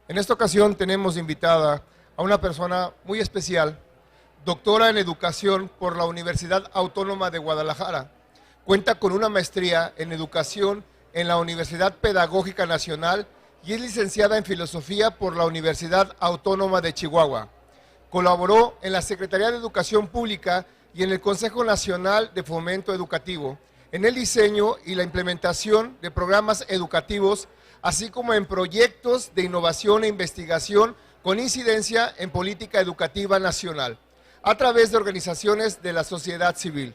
En esta ocasión tenemos invitada a una persona muy especial, doctora en educación por la Universidad Autónoma de Guadalajara. Cuenta con una maestría en educación en la Universidad Pedagógica Nacional y es licenciada en filosofía por la Universidad Autónoma de Chihuahua. Colaboró en la Secretaría de Educación Pública y en el Consejo Nacional de Fomento Educativo, en el diseño y la implementación de programas educativos, así como en proyectos de innovación e investigación con incidencia en política educativa nacional, a través de organizaciones de la sociedad civil.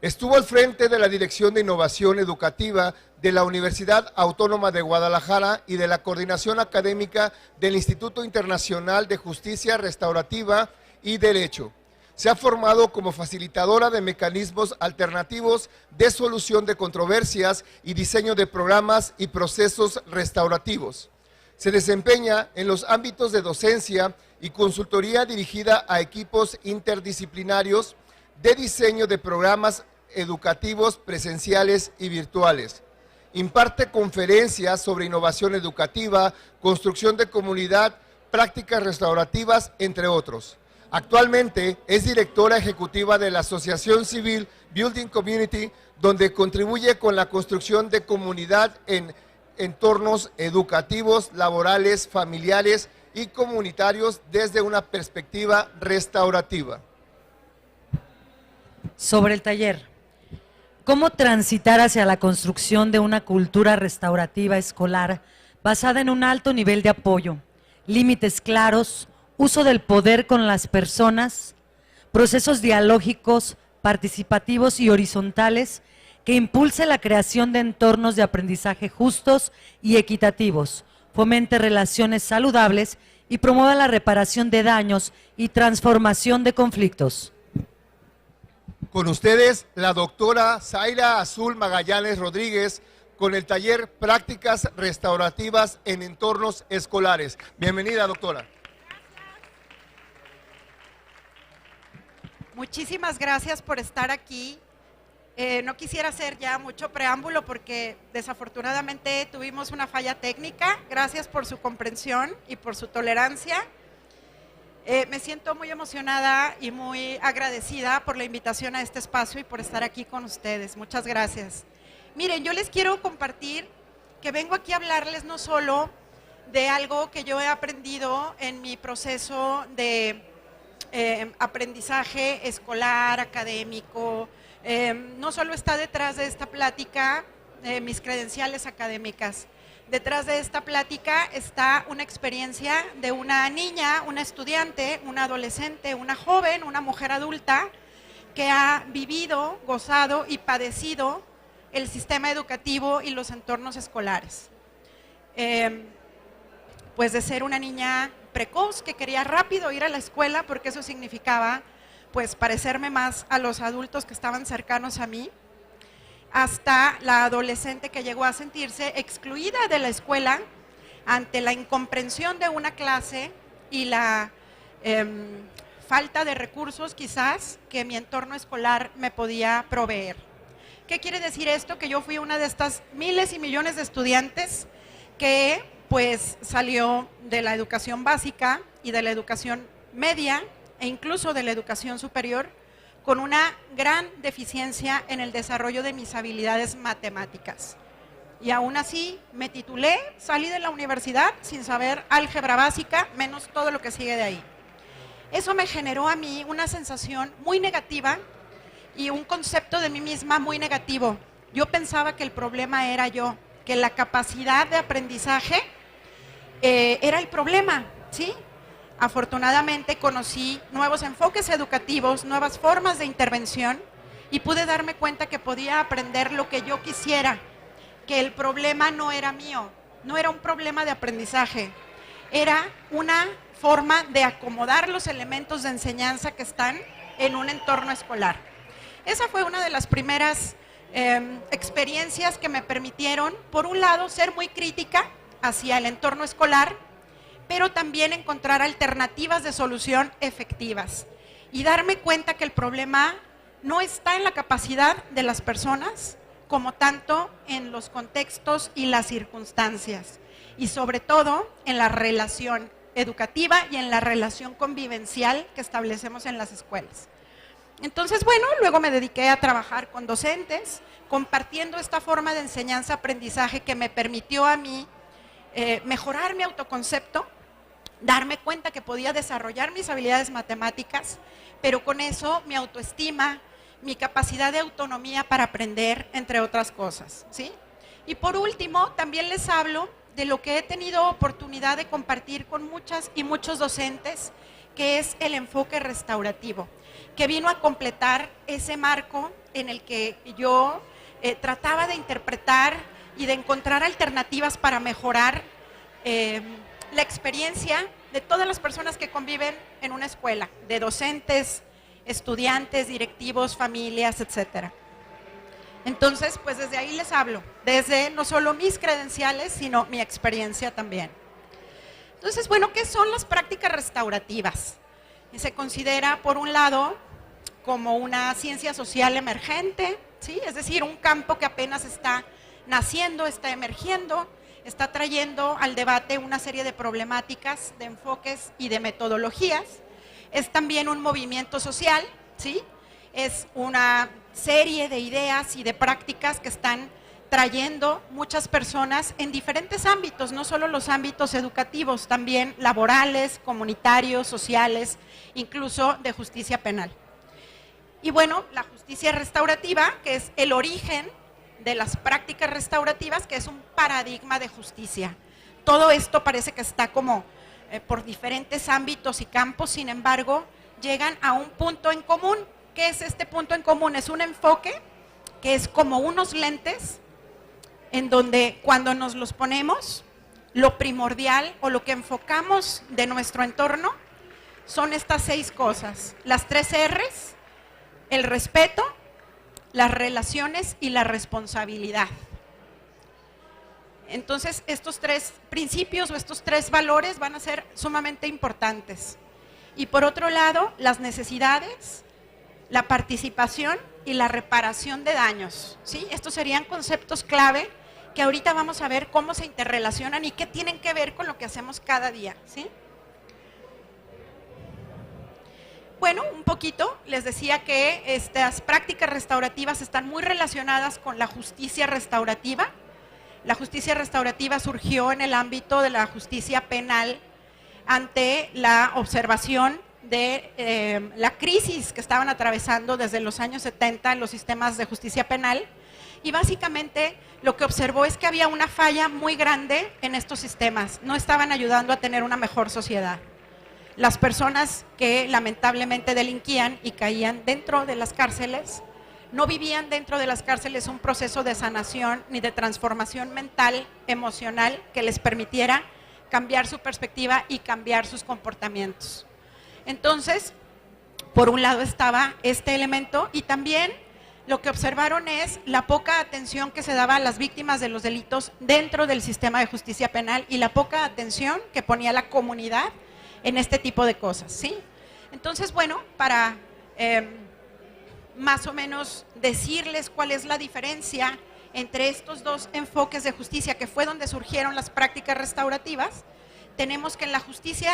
Estuvo al frente de la Dirección de Innovación Educativa de la Universidad Autónoma de Guadalajara y de la Coordinación Académica del Instituto Internacional de Justicia Restaurativa y Derecho. Se ha formado como facilitadora de mecanismos alternativos de solución de controversias y diseño de programas y procesos restaurativos. Se desempeña en los ámbitos de docencia y consultoría dirigida a equipos interdisciplinarios de diseño de programas educativos presenciales y virtuales. Imparte conferencias sobre innovación educativa, construcción de comunidad, prácticas restaurativas, entre otros. Actualmente es directora ejecutiva de la Asociación Civil Building Community, donde contribuye con la construcción de comunidad en entornos educativos, laborales, familiares y comunitarios desde una perspectiva restaurativa. Sobre el taller, ¿cómo transitar hacia la construcción de una cultura restaurativa escolar basada en un alto nivel de apoyo, límites claros, uso del poder con las personas, procesos dialógicos, participativos y horizontales que impulse la creación de entornos de aprendizaje justos y equitativos, fomente relaciones saludables y promueva la reparación de daños y transformación de conflictos? Con ustedes, la doctora Zaira Azul Magallanes Rodríguez, con el taller Prácticas Restaurativas en Entornos Escolares. Bienvenida, doctora. Muchísimas gracias por estar aquí. No quisiera hacer ya mucho preámbulo porque desafortunadamente tuvimos una falla técnica. Gracias por su comprensión y por su tolerancia. Me siento muy emocionada y muy agradecida por la invitación a este espacio y por estar aquí con ustedes. Muchas gracias. Miren, yo les quiero compartir que vengo aquí a hablarles no solo de algo que yo he aprendido en mi proceso de aprendizaje escolar, académico. No solo está detrás de esta plática mis credenciales académicas. Detrás de esta plática está una experiencia de una niña, una estudiante, una adolescente, una joven, una mujer adulta que ha vivido, gozado y padecido el sistema educativo y los entornos escolares. Pues de ser una niña precoz que quería rápido ir a la escuela porque eso significaba pues parecerme más a los adultos que estaban cercanos a mí, hasta la adolescente que llegó a sentirse excluida de la escuela ante la incomprensión de una clase y la falta de recursos quizás que mi entorno escolar me podía proveer. ¿Qué quiere decir esto? Que yo fui una de estas miles y millones de estudiantes que pues salió de la educación básica y de la educación media e incluso de la educación superior con una gran deficiencia en el desarrollo de mis habilidades matemáticas. Y aún así me titulé, salí de la universidad sin saber álgebra básica, menos todo lo que sigue de ahí. Eso me generó a mí una sensación muy negativa y un concepto de mí misma muy negativo. Yo pensaba que el problema era yo, que la capacidad de aprendizaje era el problema, ¿sí? Afortunadamente conocí nuevos enfoques educativos, nuevas formas de intervención y pude darme cuenta que podía aprender lo que yo quisiera, que el problema no era mío, no era un problema de aprendizaje, era una forma de acomodar los elementos de enseñanza que están en un entorno escolar. Esa fue una de las primeras experiencias que me permitieron, por un lado, ser muy crítica hacia el entorno escolar, pero también encontrar alternativas de solución efectivas y darme cuenta que el problema no está en la capacidad de las personas, como tanto en los contextos y las circunstancias. y sobre todo en la relación educativa y en la relación convivencial que establecemos en las escuelas. Entonces, bueno, luego me dediqué a trabajar con docentes, compartiendo esta forma de enseñanza-aprendizaje que me permitió a mí mejorar mi autoconcepto, darme cuenta que podía desarrollar mis habilidades matemáticas, pero con eso mi autoestima, mi capacidad de autonomía para aprender, entre otras cosas, ¿sí? Y por último, también les hablo de lo que he tenido oportunidad de compartir con muchas y muchos docentes, que es el enfoque restaurativo, que vino a completar ese marco en el que yo trataba de interpretar y de encontrar alternativas para mejorar la experiencia de todas las personas que conviven en una escuela, de docentes, estudiantes, directivos, familias, etcétera. Entonces, pues desde ahí les hablo, desde no solo mis credenciales, sino mi experiencia también. Entonces, bueno, ¿qué son las prácticas restaurativas? Se considera, por un lado, como una ciencia social emergente, ¿sí? Es decir, un campo que apenas está naciendo, está emergiendo, está trayendo al debate una serie de problemáticas, de enfoques y de metodologías. Es también un movimiento social, ¿sí? Es una serie de ideas y de prácticas que están trayendo muchas personas en diferentes ámbitos, no solo los ámbitos educativos, también laborales, comunitarios, sociales, incluso de justicia penal. Y bueno, la justicia restaurativa, que es el origen de las prácticas restaurativas, que es un paradigma de justicia. Todo esto parece que está como por diferentes ámbitos y campos, sin embargo, llegan a un punto en común. ¿Qué es este punto en común? Es un enfoque que es como unos lentes en donde cuando nos los ponemos, lo primordial o lo que enfocamos de nuestro entorno son estas 6 cosas. Las 3 R's, el respeto, las relaciones y la responsabilidad. Entonces, estos 3 principios o estos 3 valores van a ser sumamente importantes. Y por otro lado, las necesidades, la participación y la reparación de daños, ¿sí? Estos serían conceptos clave que ahorita vamos a ver cómo se interrelacionan y qué tienen que ver con lo que hacemos cada día, ¿sí? Bueno, un poquito, les decía que estas prácticas restaurativas están muy relacionadas con la justicia restaurativa. La justicia restaurativa surgió en el ámbito de la justicia penal ante la observación de la crisis que estaban atravesando desde los años 70 en los sistemas de justicia penal, y básicamente lo que observó es que había una falla muy grande en estos sistemas, no estaban ayudando a tener una mejor sociedad. Las personas que lamentablemente delinquían y caían dentro de las cárceles, no vivían dentro de las cárceles un proceso de sanación ni de transformación mental, emocional, que les permitiera cambiar su perspectiva y cambiar sus comportamientos. Entonces, por un lado estaba este elemento, y también lo que observaron es la poca atención que se daba a las víctimas de los delitos dentro del sistema de justicia penal y la poca atención que ponía la comunidad en este tipo de cosas, ¿sí? Entonces, bueno, para más o menos decirles cuál es la diferencia entre estos 2 enfoques de justicia, que fue donde surgieron las prácticas restaurativas, tenemos que en la justicia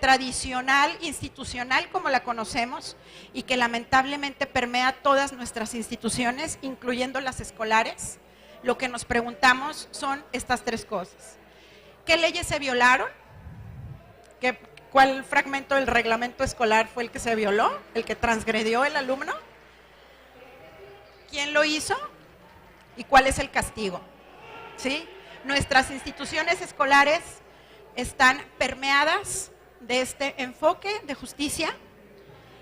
tradicional, institucional, como la conocemos, y que lamentablemente permea todas nuestras instituciones, incluyendo las escolares, lo que nos preguntamos son estas 3 cosas. ¿Qué leyes se violaron? ¿Cuál fragmento del reglamento escolar fue el que se violó? ¿El que transgredió el alumno? ¿Quién lo hizo? ¿Y cuál es el castigo? ¿Sí? Nuestras instituciones escolares están permeadas de este enfoque de justicia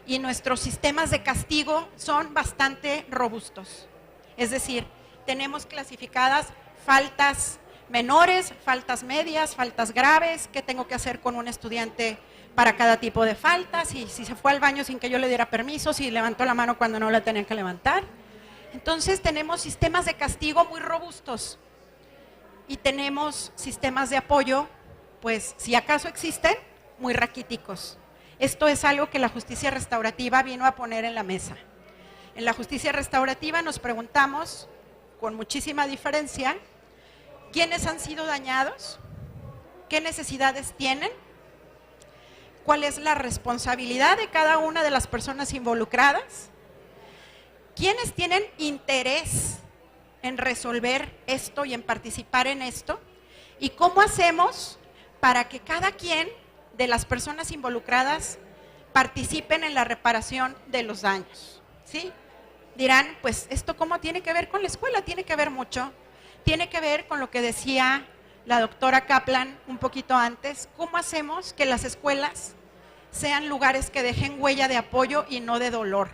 y nuestros sistemas de castigo son bastante robustos. Es decir, tenemos clasificadas faltas menores, faltas medias, faltas graves, qué tengo que hacer con un estudiante para cada tipo de falta, si se fue al baño sin que yo le diera permiso, si levantó la mano cuando no la tenía que levantar. Entonces tenemos sistemas de castigo muy robustos y tenemos sistemas de apoyo, pues si acaso existen, muy raquíticos. Esto es algo que la justicia restaurativa vino a poner en la mesa. En la justicia restaurativa nos preguntamos, con muchísima diferencia, ¿quiénes han sido dañados qué necesidades tienen, cuál es la responsabilidad de cada una de las personas involucradas, quiénes tienen interés en resolver esto y en participar en esto, y cómo hacemos para que cada quien de las personas involucradas participen en la reparación de los daños, ¿sí? Dirán, pues, ¿esto cómo tiene que ver con la escuela? Tiene que ver mucho, tiene que ver con lo que decía la doctora Kaplan un poquito antes, cómo hacemos que las escuelas sean lugares que dejen huella de apoyo y no de dolor.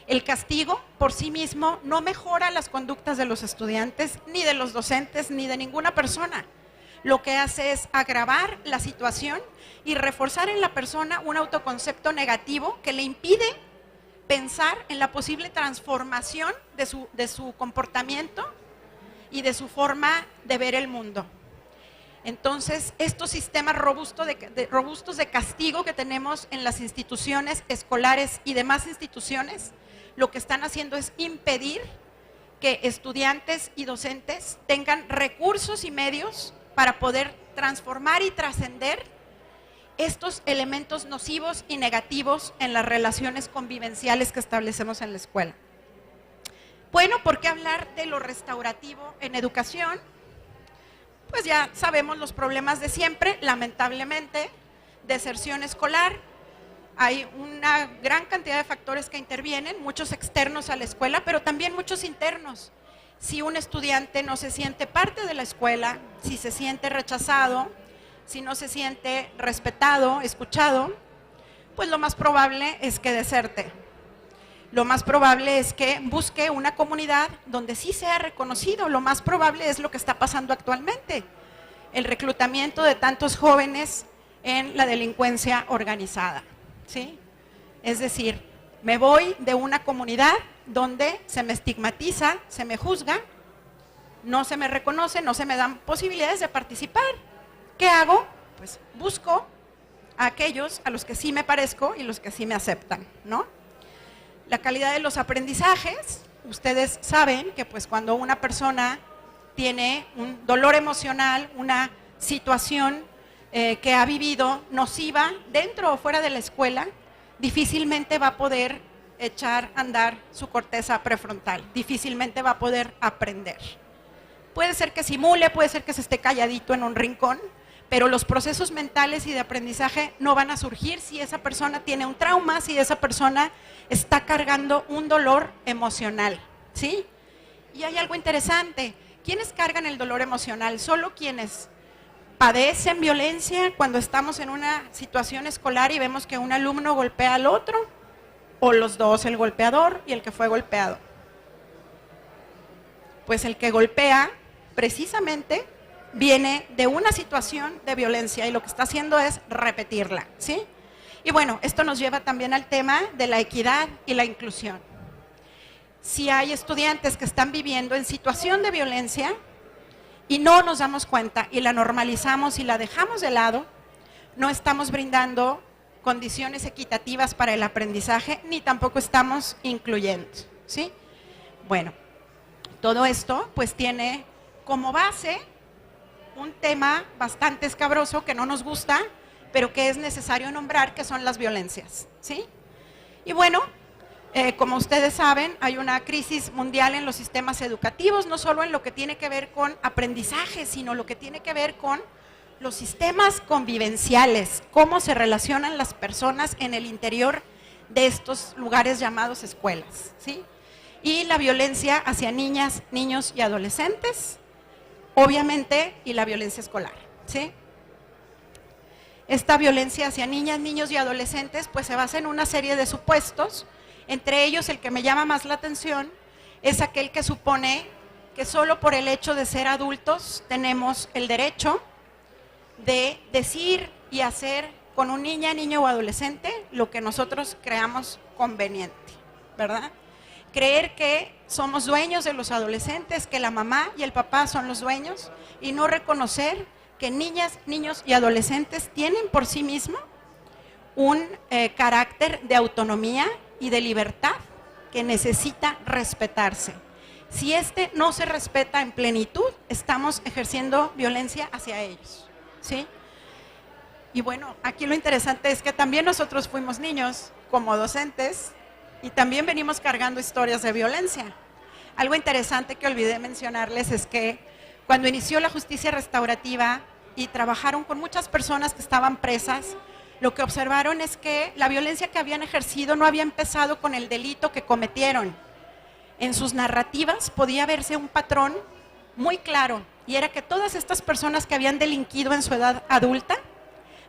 El castigo por sí mismo no mejora las conductas de los estudiantes, ni de los docentes, ni de ninguna persona. Lo que hace es agravar la situación y reforzar en la persona un autoconcepto negativo que le impide pensar en la posible transformación de su comportamiento y de su forma de ver el mundo. Entonces, estos sistemas robustos de castigo que tenemos en las instituciones escolares y demás instituciones, lo que están haciendo es impedir que estudiantes y docentes tengan recursos y medios para poder transformar y trascender estos elementos nocivos y negativos en las relaciones convivenciales que establecemos en la escuela. Bueno, ¿por qué hablar de lo restaurativo en educación? Pues ya sabemos los problemas de siempre, lamentablemente, deserción escolar. Hay una gran cantidad de factores que intervienen, muchos externos a la escuela, pero también muchos internos. Si un estudiante no se siente parte de la escuela, si se siente rechazado, si no se siente respetado, escuchado, pues lo más probable es que deserte. Lo más probable es que busque una comunidad donde sí sea reconocido. Lo más probable es lo que está pasando actualmente, el reclutamiento de tantos jóvenes en la delincuencia organizada, ¿sí? Es decir, me voy de una comunidad donde se me estigmatiza, se me juzga, no se me reconoce, no se me dan posibilidades de participar. ¿Qué hago? Pues busco a aquellos a los que sí me parezco y los que sí me aceptan, ¿no? La calidad de los aprendizajes, ustedes saben que pues cuando una persona tiene un dolor emocional, una situación que ha vivido nociva dentro o fuera de la escuela, difícilmente va a poder echar a andar su corteza prefrontal, difícilmente va a poder aprender. Puede ser que simule, puede ser que se esté calladito en un rincón, pero los procesos mentales y de aprendizaje no van a surgir si esa persona tiene un trauma, si esa persona está cargando un dolor emocional, ¿sí? Y hay algo interesante, ¿quiénes cargan el dolor emocional? Solo quienes padecen violencia cuando estamos en una situación escolar y vemos que un alumno golpea al otro, o los dos, el golpeador y el que fue golpeado. Pues el que golpea precisamente viene de una situación de violencia y lo que está haciendo es repetirla, ¿sí? Y bueno, esto nos lleva también al tema de la equidad y la inclusión. Si hay estudiantes que están viviendo en situación de violencia y no nos damos cuenta y la normalizamos y la dejamos de lado, no estamos brindando condiciones equitativas para el aprendizaje ni tampoco estamos incluyendo, ¿sí? Bueno, todo esto pues tiene como base un tema bastante escabroso que no nos gusta, pero que es necesario nombrar, que son las violencias, ¿sí? Y bueno, como ustedes saben, hay una crisis mundial en los sistemas educativos, no solo en lo que tiene que ver con aprendizaje, sino lo que tiene que ver con los sistemas convivenciales, cómo se relacionan las personas en el interior de estos lugares llamados escuelas, ¿sí? Y la violencia hacia niñas, niños y adolescentes, obviamente, y la violencia escolar, ¿sí? Esta violencia hacia niñas, niños y adolescentes pues se basa en una serie de supuestos, entre ellos el que me llama más la atención es aquel que supone que solo por el hecho de ser adultos tenemos el derecho de decir y hacer con un niña, niño o adolescente lo que nosotros creamos conveniente, ¿verdad? Creer que somos dueños de los adolescentes, que la mamá y el papá son los dueños y no reconocer que niñas, niños y adolescentes tienen por sí mismos un carácter de autonomía y de libertad que necesita respetarse. Si este no se respeta en plenitud, estamos ejerciendo violencia hacia ellos, ¿sí? Y bueno, aquí lo interesante es que también nosotros fuimos niños como docentes y también venimos cargando historias de violencia. Algo interesante que olvidé mencionarles es que cuando inició la justicia restaurativa y trabajaron con muchas personas que estaban presas, lo que observaron es que la violencia que habían ejercido no había empezado con el delito que cometieron. En sus narrativas podía verse un patrón muy claro, y era que todas estas personas que habían delinquido en su edad adulta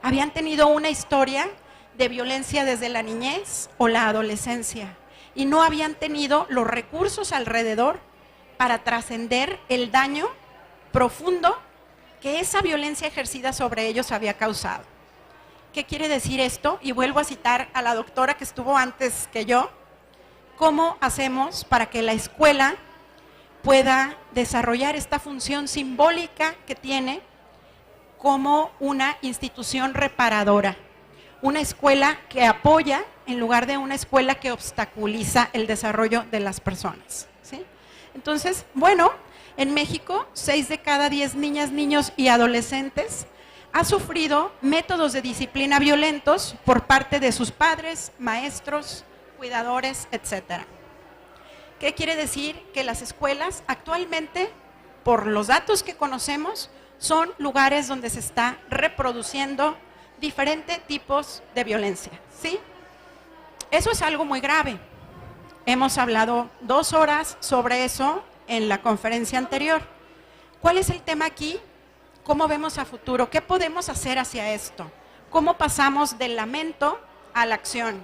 habían tenido una historia de violencia desde la niñez o la adolescencia y no habían tenido los recursos alrededor para trascender el daño profundo que esa violencia ejercida sobre ellos había causado. ¿Qué quiere decir esto? Y vuelvo a citar a la doctora que estuvo antes que yo. ¿Cómo hacemos para que la escuela pueda desarrollar esta función simbólica que tiene como una institución reparadora? Una escuela que apoya en lugar de una escuela que obstaculiza el desarrollo de las personas, ¿sí? Entonces, bueno, en México, 6 de cada 10 niñas, niños y adolescentes ha sufrido métodos de disciplina violentos por parte de sus padres, maestros, cuidadores, etcétera. ¿Qué quiere decir? Que las escuelas actualmente, por los datos que conocemos, son lugares donde se está reproduciendo diferentes tipos de violencia, ¿sí? Eso es algo muy grave. Hemos hablado 2 horas sobre eso en la conferencia anterior. ¿Cuál es el tema aquí? ¿Cómo vemos a futuro? ¿Qué podemos hacer hacia esto? ¿Cómo pasamos del lamento a la acción?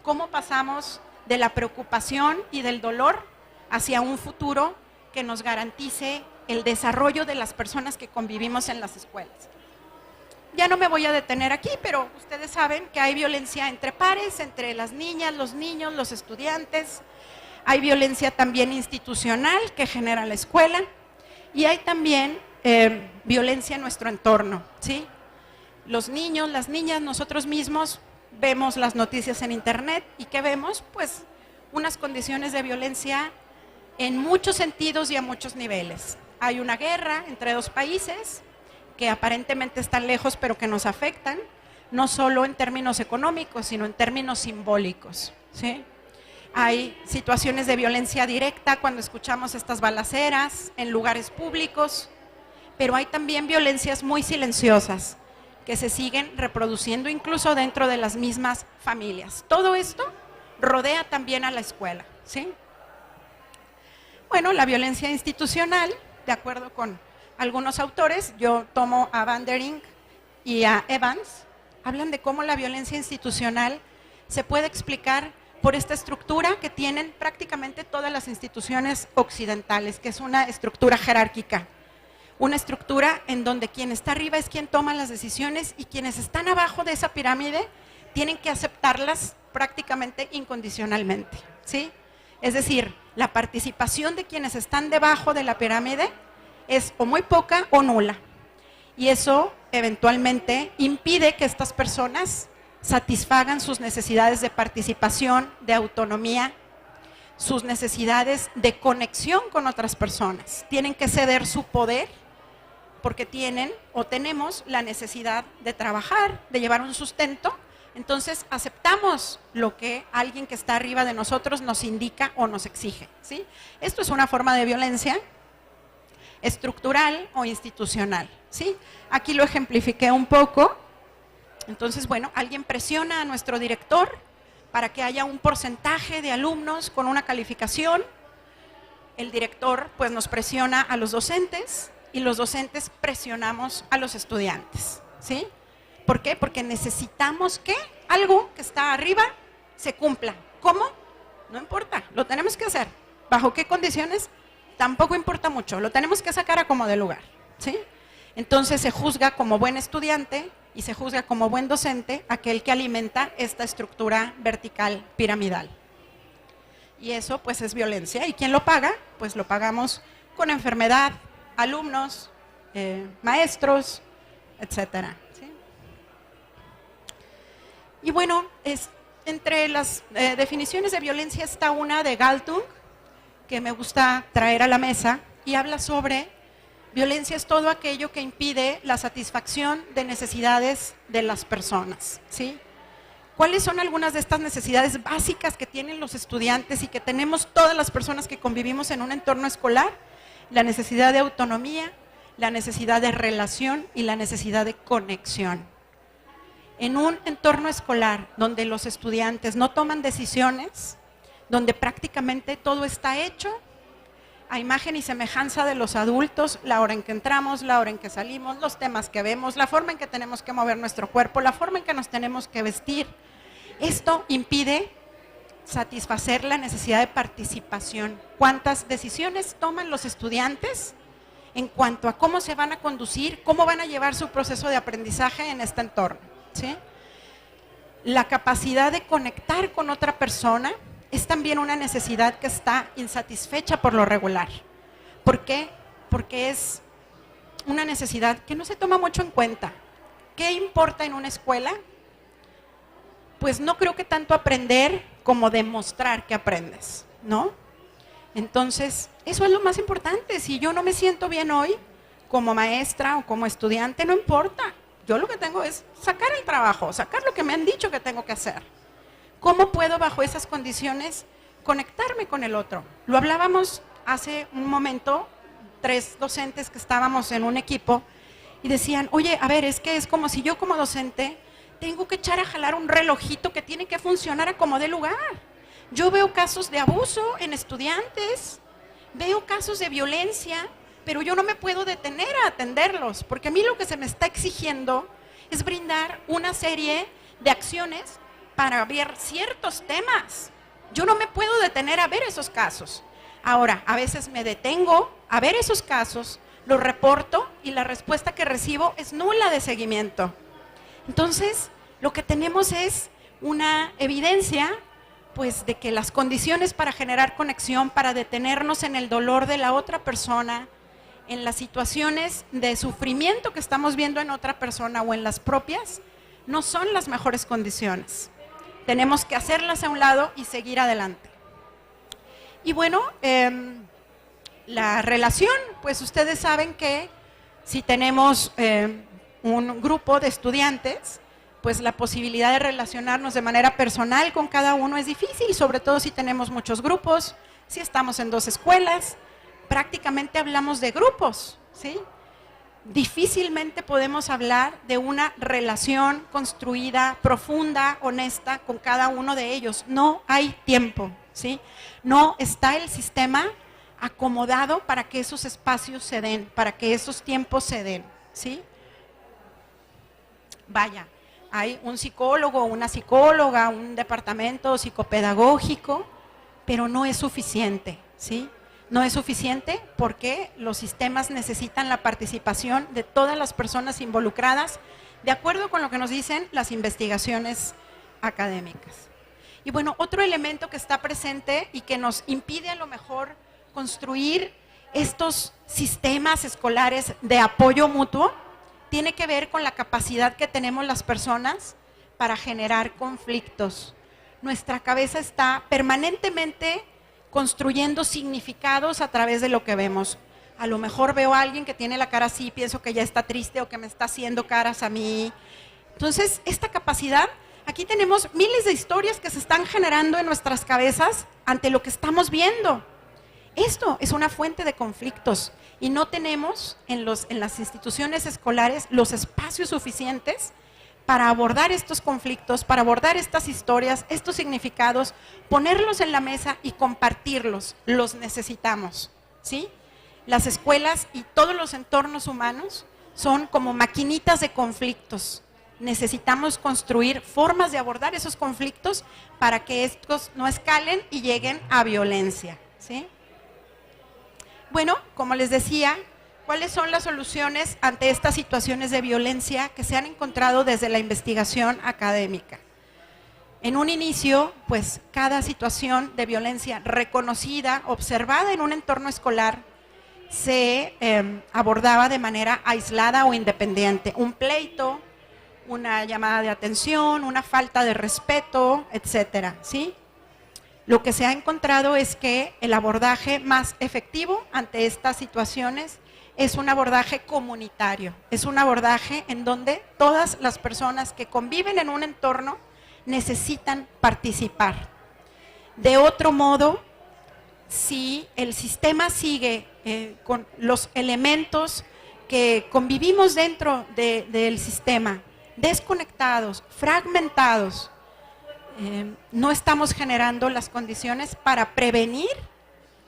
¿Cómo pasamos de la preocupación y del dolor hacia un futuro que nos garantice el desarrollo de las personas que convivimos en las escuelas? Ya no me voy a detener aquí, pero ustedes saben que hay violencia entre pares, entre las niñas, los niños, los estudiantes. Hay violencia también institucional que genera la escuela y hay también violencia en nuestro entorno, ¿sí? Los niños, las niñas, nosotros mismos vemos las noticias en internet y ¿qué vemos? Pues unas condiciones de violencia en muchos sentidos y a muchos niveles. Hay una guerra entre 2 países que aparentemente están lejos pero que nos afectan, no solo en términos económicos, sino en términos simbólicos, ¿sí? Hay situaciones de violencia directa cuando escuchamos estas balaceras en lugares públicos, pero hay también violencias muy silenciosas que se siguen reproduciendo incluso dentro de las mismas familias. Todo esto rodea también a la escuela, ¿sí? Bueno, la violencia institucional, de acuerdo con algunos autores, yo tomo a Van der Ink y a Evans, hablan de cómo la violencia institucional se puede explicar por esta estructura que tienen prácticamente todas las instituciones occidentales, que es una estructura jerárquica. Una estructura en donde quien está arriba es quien toma las decisiones y quienes están abajo de esa pirámide tienen que aceptarlas prácticamente incondicionalmente, ¿sí? Es decir, la participación de quienes están debajo de la pirámide es o muy poca o nula. Y eso eventualmente impide que estas personas satisfagan sus necesidades de participación, de autonomía, sus necesidades de conexión con otras personas. Tienen que ceder su poder porque tienen o tenemos la necesidad de trabajar, de llevar un sustento. Entonces aceptamos lo que alguien que está arriba de nosotros nos indica o nos exige, ¿sí? Esto es una forma de violencia estructural o institucional, ¿sí? Aquí lo ejemplifiqué un poco. Entonces, bueno, alguien presiona a nuestro director para que haya un porcentaje de alumnos con una calificación. El director pues nos presiona a los docentes y los docentes presionamos a los estudiantes, ¿sí? ¿Por qué? Porque necesitamos que algo que está arriba se cumpla. ¿Cómo? No importa, lo tenemos que hacer. ¿Bajo qué condiciones? Tampoco importa mucho, lo tenemos que sacar a como de lugar, ¿sí? Entonces se juzga como buen estudiante y se juzga como buen docente aquel que alimenta esta estructura vertical piramidal. Y eso pues es violencia. ¿Y quién lo paga? Pues lo pagamos con enfermedad, alumnos, maestros, etcétera, ¿sí? Y bueno, entre las definiciones de violencia está una de Galtung, que me gusta traer a la mesa, y habla sobre Violencia es todo aquello que impide la satisfacción de necesidades de las personas, ¿sí? ¿Cuáles son algunas de estas necesidades básicas que tienen los estudiantes y que tenemos todas las personas que convivimos en un entorno escolar? La necesidad de autonomía, la necesidad de relación y la necesidad de conexión. En un entorno escolar donde los estudiantes no toman decisiones, donde prácticamente todo está hecho a imagen y semejanza de los adultos, la hora en que entramos, la hora en que salimos, los temas que vemos, la forma en que tenemos que mover nuestro cuerpo, la forma en que nos tenemos que vestir. Esto impide satisfacer la necesidad de participación. ¿Cuántas decisiones toman los estudiantes en cuanto a cómo se van a conducir, cómo van a llevar su proceso de aprendizaje en este entorno? ¿Sí? La capacidad de conectar con otra persona es también una necesidad que está insatisfecha por lo regular. ¿Por qué? Porque es una necesidad que no se toma mucho en cuenta. ¿Qué importa en una escuela? Pues no creo que tanto aprender como demostrar que aprendes, ¿no? Entonces, eso es lo más importante. Si yo no me siento bien hoy, como maestra o como estudiante, no importa. Yo lo que tengo es sacar el trabajo, sacar lo que me han dicho que tengo que hacer. ¿Cómo puedo bajo esas condiciones conectarme con el otro? Lo hablábamos hace un momento, 3 docentes que estábamos en un equipo y decían, oye, a ver, es que es como si yo como docente tengo que echar a jalar un relojito que tiene que funcionar a como dé lugar. Yo veo casos de abuso en estudiantes, veo casos de violencia, pero yo no me puedo detener a atenderlos, porque a mí lo que se me está exigiendo es brindar una serie de acciones para ver ciertos temas. Yo no me puedo detener a ver esos casos. Ahora, a veces me detengo a ver esos casos, los reporto y la respuesta que recibo es nula de seguimiento. Entonces, lo que tenemos es una evidencia, pues, de que las condiciones para generar conexión, para detenernos en el dolor de la otra persona, en las situaciones de sufrimiento que estamos viendo en otra persona o en las propias, no son las mejores condiciones. Tenemos que hacerlas a un lado y seguir adelante. Y bueno, la relación, pues ustedes saben que si tenemos un grupo de estudiantes, pues la posibilidad de relacionarnos de manera personal con cada uno es difícil, sobre todo si tenemos muchos grupos, si estamos en 2 escuelas, prácticamente hablamos de grupos, ¿sí? Difícilmente podemos hablar de una relación construida, profunda, honesta con cada uno de ellos. No hay tiempo, ¿sí? No está el sistema acomodado para que esos espacios se den, para que esos tiempos se den, ¿sí? Vaya, hay un psicólogo, una psicóloga, un departamento psicopedagógico, pero no es suficiente, ¿sí? No es suficiente porque los sistemas necesitan la participación de todas las personas involucradas, de acuerdo con lo que nos dicen las investigaciones académicas. Y bueno, otro elemento que está presente y que nos impide a lo mejor construir estos sistemas escolares de apoyo mutuo, tiene que ver con la capacidad que tenemos las personas para generar conflictos. Nuestra cabeza está permanentemente construyendo significados a través de lo que vemos. A lo mejor veo a alguien que tiene la cara así, pienso que ya está triste o que me está haciendo caras a mí. Entonces, esta capacidad, aquí tenemos miles de historias que se están generando en nuestras cabezas ante lo que estamos viendo. Esto es una fuente de conflictos y no tenemos en las instituciones escolares los espacios suficientes para abordar estos conflictos, para abordar estas historias, estos significados, ponerlos en la mesa y compartirlos. Los necesitamos, ¿sí? Las escuelas y todos los entornos humanos son como maquinitas de conflictos. Necesitamos construir formas de abordar esos conflictos para que estos no escalen y lleguen a violencia, ¿sí? Bueno, como les decía, ¿cuáles son las soluciones ante estas situaciones de violencia que se han encontrado desde la investigación académica? En un inicio, pues cada situación de violencia reconocida, observada en un entorno escolar, se abordaba de manera aislada o independiente. Un pleito, una llamada de atención, una falta de respeto, etcétera, ¿sí? Lo que se ha encontrado es que el abordaje más efectivo ante estas situaciones es un abordaje comunitario, es un abordaje en donde todas las personas que conviven en un entorno necesitan participar. De otro modo, si el sistema sigue con los elementos que convivimos dentro del sistema, desconectados, fragmentados, no estamos generando las condiciones para prevenir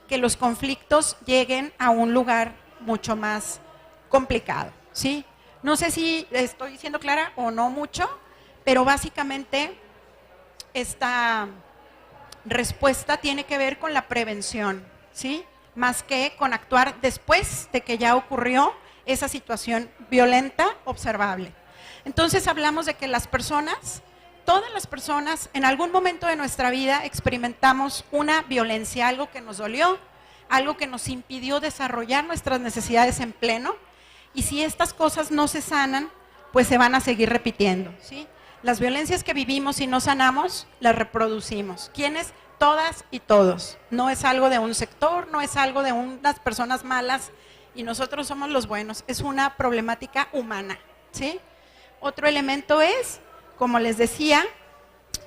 que los conflictos lleguen a un lugar mucho más complicado, ¿sí? No sé si estoy siendo clara o no mucho, pero básicamente esta respuesta tiene que ver con la prevención, ¿sí? Más que con actuar después de que ya ocurrió esa situación violenta observable. Entonces hablamos de que las personas, todas las personas, en algún momento de nuestra vida experimentamos una violencia, algo que nos dolió, algo que nos impidió desarrollar nuestras necesidades en pleno, y si estas cosas no se sanan, pues se van a seguir repitiendo, ¿sí? Las violencias que vivimos y no sanamos, las reproducimos. ¿Quiénes? Todas y todos. No es algo de un sector, no es algo de unas personas malas y nosotros somos los buenos. Es una problemática humana, ¿sí? Otro elemento es, como les decía,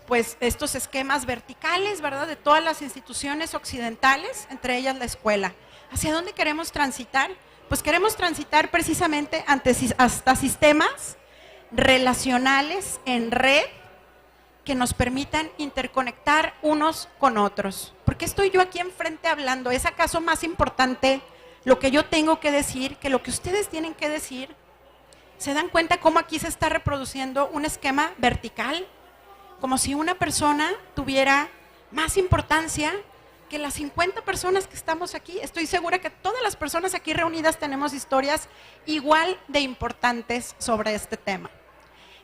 pues estos esquemas verticales, ¿verdad?, de todas las instituciones occidentales, entre ellas la escuela. ¿Hacia dónde queremos transitar? Pues queremos transitar precisamente hasta sistemas relacionales en red que nos permitan interconectar unos con otros. ¿Por qué estoy yo aquí enfrente hablando? ¿Es acaso más importante lo que yo tengo que decir que lo que ustedes tienen que decir? ¿Se dan cuenta cómo aquí se está reproduciendo un esquema vertical? Como si una persona tuviera más importancia que las 50 personas que estamos aquí. Estoy segura que todas las personas aquí reunidas tenemos historias igual de importantes sobre este tema.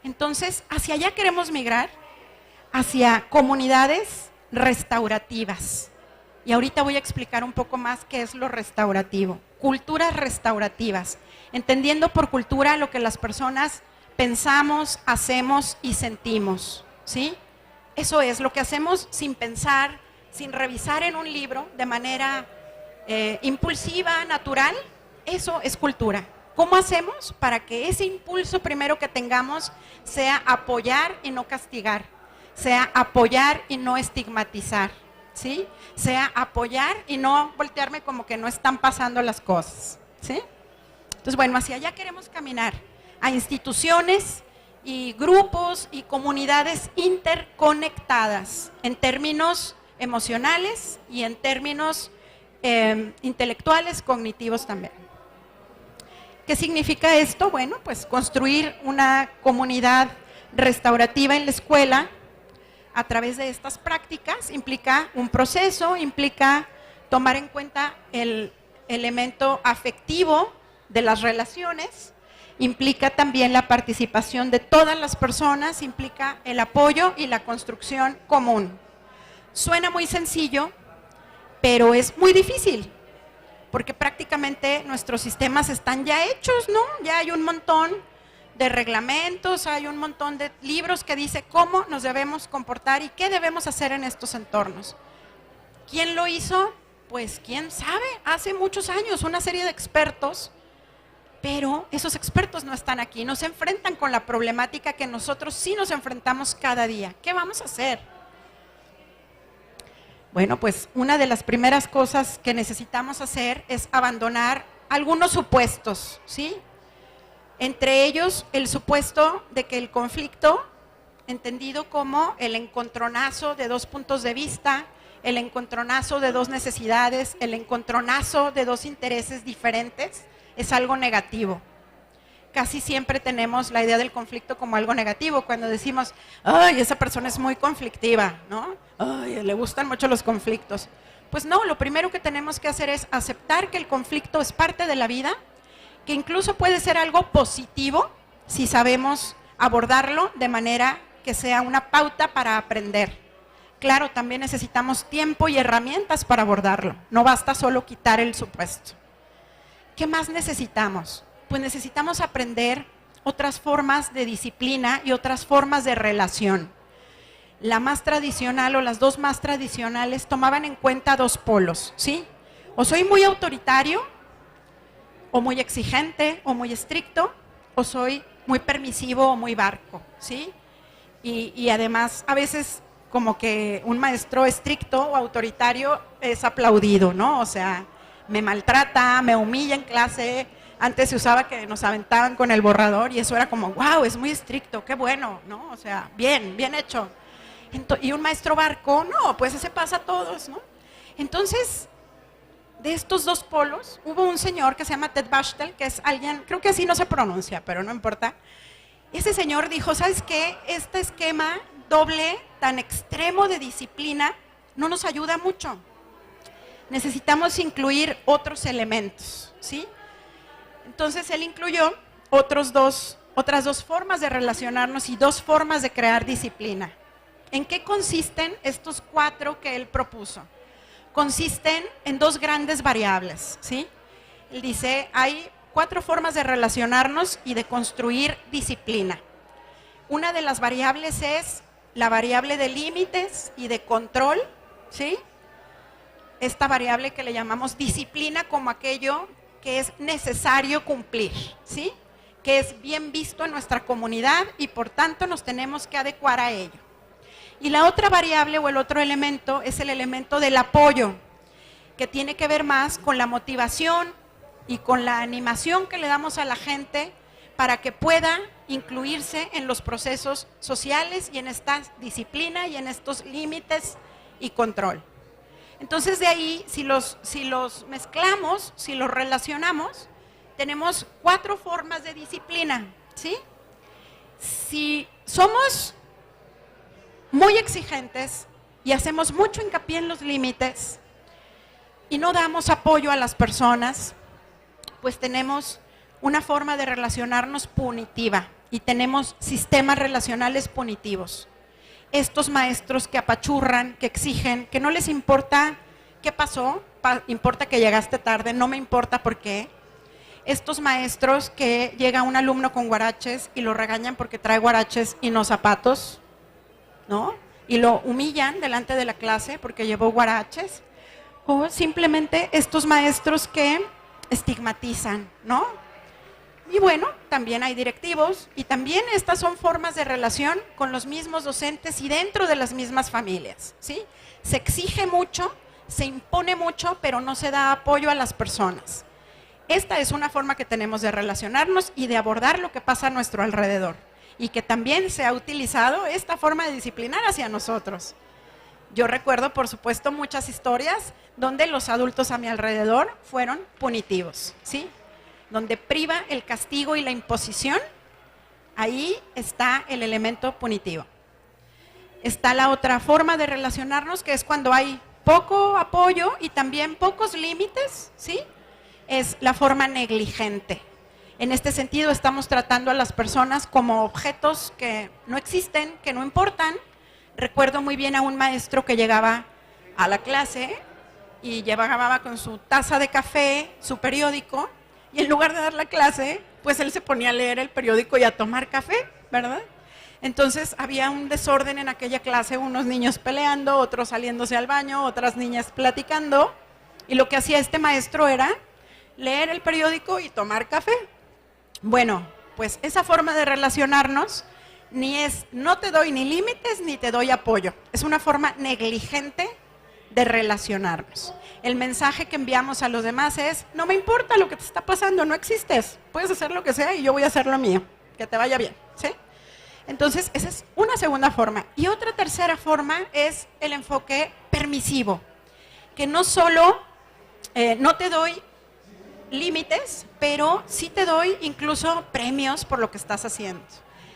Entonces, hacia allá queremos migrar, hacia comunidades restaurativas. Y ahorita voy a explicar un poco más qué es lo restaurativo. Culturas restaurativas, entendiendo por cultura lo que las personas pensamos, hacemos y sentimos, ¿sí? Eso es lo que hacemos sin pensar, sin revisar en un libro de manera impulsiva, natural. Eso es cultura. ¿Cómo hacemos para que ese impulso primero que tengamos sea apoyar y no castigar? Sea apoyar y no estigmatizar, ¿sí? Sea apoyar y no voltearme como que no están pasando las cosas, ¿sí? Entonces, bueno, hacia allá queremos caminar, a instituciones y grupos y comunidades interconectadas en términos emocionales y en términos intelectuales, cognitivos también. ¿Qué significa esto? Bueno, pues construir una comunidad restaurativa en la escuela a través de estas prácticas implica un proceso, implica tomar en cuenta el elemento afectivo de las relaciones, implica también la participación de todas las personas, implica el apoyo y la construcción común. Suena muy sencillo, pero es muy difícil, porque prácticamente nuestros sistemas están ya hechos, ¿no? Ya hay un montón de reglamentos, hay un montón de libros que dice cómo nos debemos comportar y qué debemos hacer en estos entornos. ¿Quién lo hizo? Pues quién sabe, hace muchos años, una serie de expertos, pero esos expertos no están aquí, nos enfrentan con la problemática que nosotros sí nos enfrentamos cada día. ¿Qué vamos a hacer? Bueno, pues una de las primeras cosas que necesitamos hacer es abandonar algunos supuestos, ¿sí? Entre ellos, el supuesto de que el conflicto, entendido como el encontronazo de dos puntos de vista, el encontronazo de dos necesidades, el encontronazo de dos intereses diferentes, es algo negativo. Casi siempre tenemos la idea del conflicto como algo negativo, cuando decimos, ay, esa persona es muy conflictiva, ¿no? Ay, le gustan mucho los conflictos. Pues no, lo primero que tenemos que hacer es aceptar que el conflicto es parte de la vida, que incluso puede ser algo positivo si sabemos abordarlo de manera que sea una pauta para aprender. Claro, también necesitamos tiempo y herramientas para abordarlo, no basta solo quitar el supuesto. ¿Qué más necesitamos? Pues necesitamos aprender otras formas de disciplina y otras formas de relación. La más tradicional o las dos más tradicionales tomaban en cuenta dos polos, ¿sí? O soy muy autoritario, o muy exigente o muy estricto, o soy muy permisivo o muy barco, ¿sí? Y además a veces como que un maestro estricto o autoritario es aplaudido, ¿no? O sea, me maltrata, me humilla en clase. Antes se usaba que nos aventaban con el borrador y eso era como, wow, es muy estricto, qué bueno, ¿no? O sea, bien, bien hecho. Y un maestro barco, no, pues ese pasa a todos, ¿no? Entonces, de estos dos polos, hubo un señor que se llama Ted Bachtel, que es alguien, creo que así no se pronuncia, pero no importa. Ese señor dijo, ¿sabes qué? Este esquema doble, tan extremo de disciplina, no nos ayuda mucho. Necesitamos incluir otros elementos, ¿sí? Entonces él incluyó otras dos formas de relacionarnos y dos formas de crear disciplina. ¿En qué consisten estos 4 que él propuso? Consisten en 2 grandes variables, ¿sí? Él dice, hay 4 formas de relacionarnos y de construir disciplina. Una de las variables es la variable de límites y de control, ¿sí? Esta variable que le llamamos disciplina como aquello que es necesario cumplir, ¿sí? Que es bien visto en nuestra comunidad y por tanto nos tenemos que adecuar a ello. Y la otra variable o el otro elemento es el elemento del apoyo, que tiene que ver más con la motivación y con la animación que le damos a la gente para que pueda incluirse en los procesos sociales y en esta disciplina y en estos límites y control. Entonces de ahí, si los mezclamos, si los relacionamos, tenemos 4 formas de disciplina, ¿sí? Si somos muy exigentes y hacemos mucho hincapié en los límites y no damos apoyo a las personas, pues tenemos una forma de relacionarnos punitiva y tenemos sistemas relacionales punitivos. Estos maestros que apachurran, que exigen, que no les importa qué pasó, importa que llegaste tarde, no me importa por qué. Estos maestros que llega un alumno con guaraches y lo regañan porque trae guaraches y no zapatos, ¿no? Y lo humillan delante de la clase porque llevó guaraches. O simplemente estos maestros que estigmatizan, ¿no? Y bueno, también hay directivos y también estas son formas de relación con los mismos docentes y dentro de las mismas familias, ¿sí? Se exige mucho, se impone mucho, pero no se da apoyo a las personas. Esta es una forma que tenemos de relacionarnos y de abordar lo que pasa a nuestro alrededor y que también se ha utilizado esta forma de disciplinar hacia nosotros. Yo recuerdo, por supuesto, muchas historias donde los adultos a mi alrededor fueron punitivos, ¿sí? Donde priva el castigo y la imposición, ahí está el elemento punitivo. Está la otra forma de relacionarnos, que es cuando hay poco apoyo y también pocos límites, ¿sí? Es la forma negligente. En este sentido, estamos tratando a las personas como objetos que no existen, que no importan. Recuerdo muy bien a un maestro que llegaba a la clase y llevaba con su taza de café, su periódico, y en lugar de dar la clase, pues él se ponía a leer el periódico y a tomar café, ¿verdad? Entonces había un desorden en aquella clase, unos niños peleando, otros saliéndose al baño, otras niñas platicando, y lo que hacía este maestro era leer el periódico y tomar café. Bueno, pues esa forma de relacionarnos no te doy ni límites ni te doy apoyo, es una forma negligente de relacionarnos. El mensaje que enviamos a los demás es, no me importa lo que te está pasando, no existes, puedes hacer lo que sea y yo voy a hacer lo mío, que te vaya bien, ¿sí? Entonces, esa es una segunda forma. Y otra tercera forma es el enfoque permisivo, que no solo no te doy límites, pero sí te doy incluso premios por lo que estás haciendo.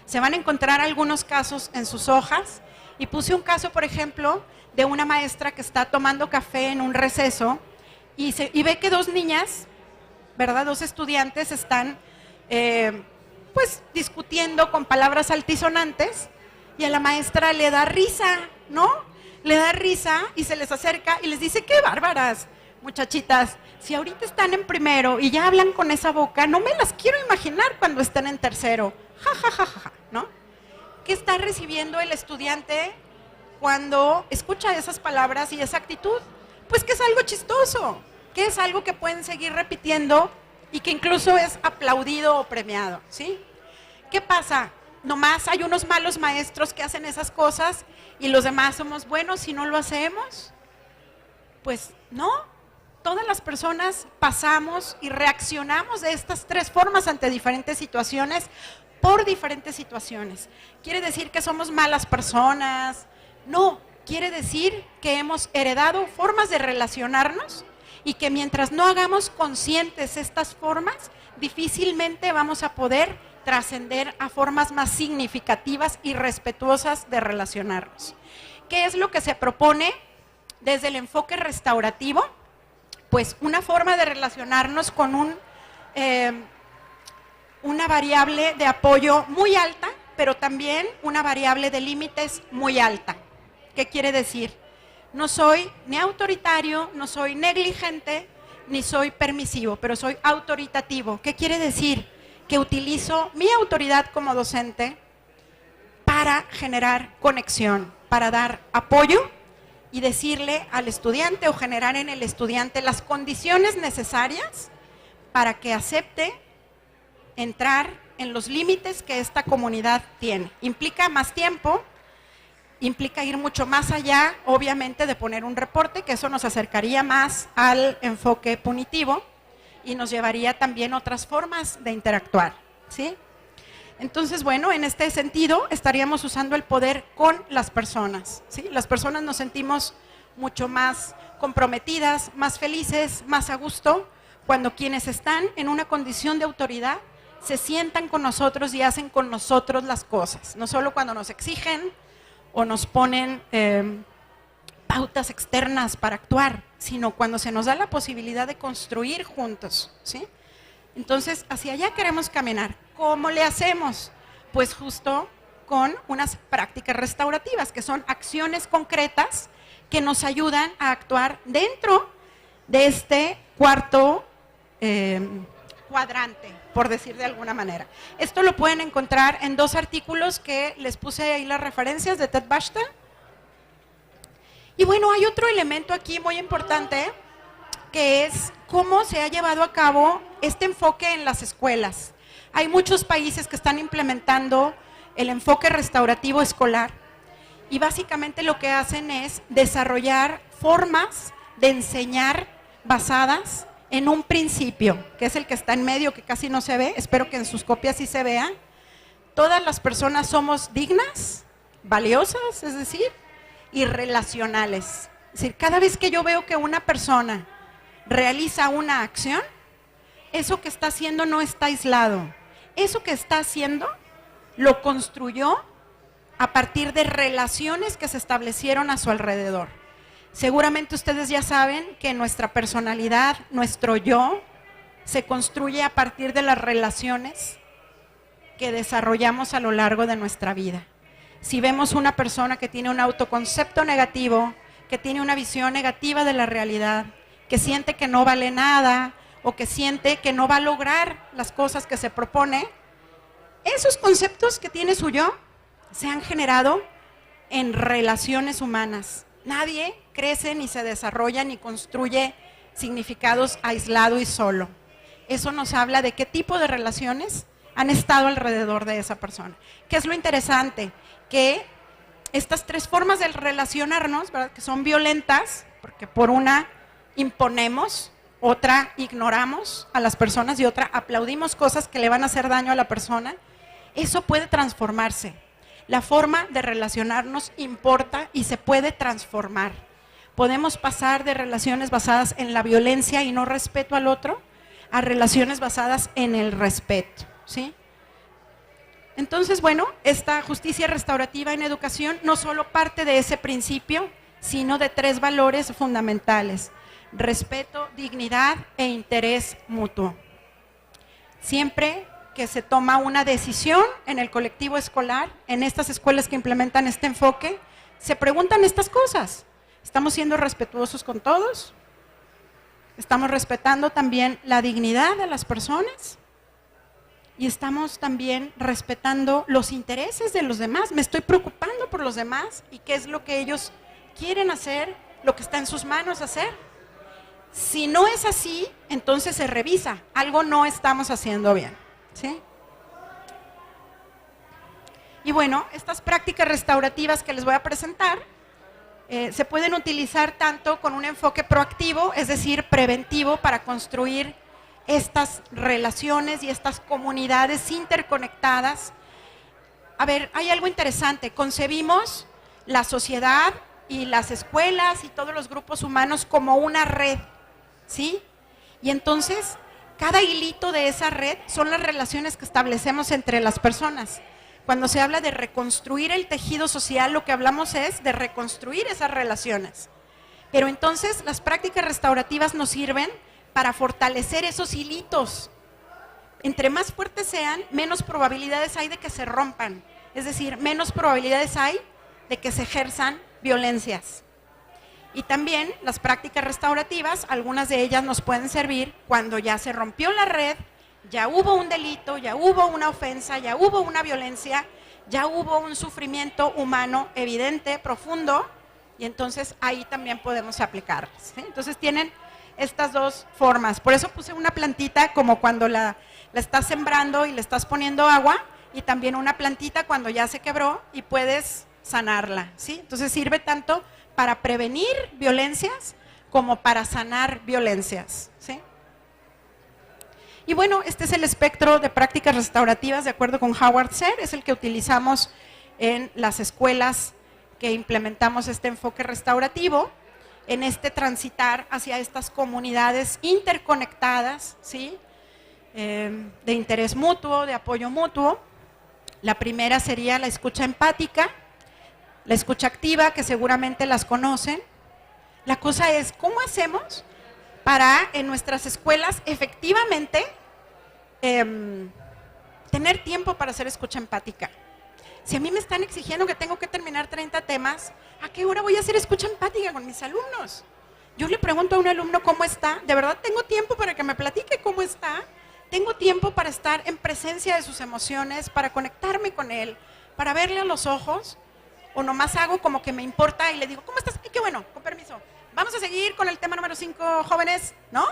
Se van a encontrar algunos casos en sus hojas y puse un caso, por ejemplo, de una maestra que está tomando café en un receso y ve que 2 niñas, ¿verdad? 2 estudiantes están pues discutiendo con palabras altisonantes y a la maestra le da risa, ¿no? Le da risa y se les acerca y les dice, qué bárbaras, muchachitas, si ahorita están en primero y ya hablan con esa boca, no me las quiero imaginar cuando estén en tercero, ja, ja, ja, ja, ja, ¿no? ¿Qué está recibiendo el estudiante cuando escucha esas palabras y esa actitud? Pues que es algo chistoso, que es algo que pueden seguir repitiendo y que incluso es aplaudido o premiado, ¿sí? ¿Qué pasa? Nomás hay unos malos maestros que hacen esas cosas y los demás somos buenos si no lo hacemos. Pues no, todas las personas pasamos y reaccionamos de estas tres formas ante diferentes situaciones, por diferentes situaciones. ¿Quiere decir que somos malas personas? No, quiere decir que hemos heredado formas de relacionarnos y que mientras no hagamos conscientes estas formas, difícilmente vamos a poder trascender a formas más significativas y respetuosas de relacionarnos. ¿Qué es lo que se propone desde el enfoque restaurativo? Pues una forma de relacionarnos con una variable de apoyo muy alta, pero también una variable de límites muy alta. ¿Qué quiere decir? No soy ni autoritario, no soy negligente, ni soy permisivo, pero soy autoritativo. ¿Qué quiere decir? Que utilizo mi autoridad como docente para generar conexión, para dar apoyo y decirle al estudiante o generar en el estudiante las condiciones necesarias para que acepte entrar en los límites que esta comunidad tiene. Implica más tiempo, implica ir mucho más allá, obviamente, de poner un reporte, que eso nos acercaría más al enfoque punitivo y nos llevaría también a otras formas de interactuar, ¿sí? Entonces, bueno, en este sentido estaríamos usando el poder con las personas, ¿sí? Las personas nos sentimos mucho más comprometidas, más felices, más a gusto, cuando quienes están en una condición de autoridad se sientan con nosotros y hacen con nosotros las cosas, no solo cuando nos exigen o nos ponen pautas externas para actuar, sino cuando se nos da la posibilidad de construir juntos, ¿sí? Entonces, hacia allá queremos caminar. ¿Cómo le hacemos? Pues justo con unas prácticas restaurativas, que son acciones concretas que nos ayudan a actuar dentro de este cuarto cuadrante, por decir de alguna manera. Esto lo pueden encontrar en dos artículos que les puse ahí las referencias de Ted Bashta. Y bueno, hay otro elemento aquí muy importante, que es cómo se ha llevado a cabo este enfoque en las escuelas. Hay muchos países que están implementando el enfoque restaurativo escolar y básicamente lo que hacen es desarrollar formas de enseñar basadas en un principio, que es el que está en medio, que casi no se ve, espero que en sus copias sí se vea. Todas las personas somos dignas, valiosas, es decir, y relacionales. Es decir, cada vez que yo veo que una persona realiza una acción, eso que está haciendo no está aislado. Eso que está haciendo lo construyó a partir de relaciones que se establecieron a su alrededor. Seguramente ustedes ya saben que nuestra personalidad, nuestro yo, se construye a partir de las relaciones que desarrollamos a lo largo de nuestra vida. Si vemos una persona que tiene un autoconcepto negativo, que tiene una visión negativa de la realidad, que siente que no vale nada o que siente que no va a lograr las cosas que se propone, esos conceptos que tiene su yo se han generado en relaciones humanas. Nadie crece ni se desarrolla ni construye significados aislado y solo. Eso nos habla de qué tipo de relaciones han estado alrededor de esa persona. ¿Qué es lo interesante? Que estas tres formas de relacionarnos, ¿verdad?, que son violentas, porque por una imponemos, otra ignoramos a las personas y otra aplaudimos cosas que le van a hacer daño a la persona, eso puede transformarse. La forma de relacionarnos importa y se puede transformar. Podemos pasar de relaciones basadas en la violencia y no respeto al otro a relaciones basadas en el respeto, ¿sí? Entonces, bueno, esta justicia restaurativa en educación no solo parte de ese principio, sino de tres valores fundamentales: respeto, dignidad e interés mutuo. Siempre que se toma una decisión en el colectivo escolar, en estas escuelas que implementan este enfoque, se preguntan estas cosas. ¿Estamos siendo respetuosos con todos? ¿Estamos respetando también la dignidad de las personas? Y estamos también respetando los intereses de los demás. Me estoy preocupando por los demás y qué es lo que ellos quieren hacer, lo que está en sus manos hacer. Si no es así, entonces se revisa, algo no estamos haciendo bien, ¿sí? Y bueno, estas prácticas restaurativas que les voy a presentar se pueden utilizar tanto con un enfoque proactivo, es decir, preventivo, para construir estas relaciones y estas comunidades interconectadas. A ver, hay algo interesante, concebimos la sociedad y las escuelas y todos los grupos humanos como una red, ¿sí? Y entonces, cada hilito de esa red son las relaciones que establecemos entre las personas. Cuando se habla de reconstruir el tejido social, lo que hablamos es de reconstruir esas relaciones. Pero entonces, las prácticas restaurativas nos sirven para fortalecer esos hilitos. Entre más fuertes sean, menos probabilidades hay de que se rompan. Es decir, menos probabilidades hay de que se ejerzan violencias. Y también las prácticas restaurativas, algunas de ellas nos pueden servir cuando ya se rompió la red, ya hubo un delito, ya hubo una ofensa, ya hubo una violencia, ya hubo un sufrimiento humano evidente, profundo, y entonces ahí también podemos aplicarlas, ¿sí? Entonces tienen estas dos formas. Por eso puse una plantita como cuando la estás sembrando y le estás poniendo agua, y también una plantita cuando ya se quebró y puedes sanarla, ¿sí? Entonces sirve tanto para prevenir violencias como para sanar violencias, ¿sí? Y bueno, este es el espectro de prácticas restaurativas de acuerdo con Howard Ser, es el que utilizamos en las escuelas que implementamos este enfoque restaurativo, en este transitar hacia estas comunidades interconectadas, ¿sí? De interés mutuo, de apoyo mutuo. La primera sería la escucha empática, la escucha activa, que seguramente las conocen. La cosa es, ¿cómo hacemos para en nuestras escuelas efectivamente tener tiempo para hacer escucha empática? Si a mí me están exigiendo que tengo que terminar 30 temas, ¿a qué hora voy a hacer escucha empática con mis alumnos? Yo le pregunto a un alumno cómo está, ¿de verdad tengo tiempo para que me platique cómo está? ¿Tengo tiempo para estar en presencia de sus emociones, para conectarme con él, para verle a los ojos? ¿O nomás hago como que me importa y le digo, ¿cómo estás? Y qué bueno, con permiso. Vamos a seguir con el tema número 5, jóvenes, ¿no?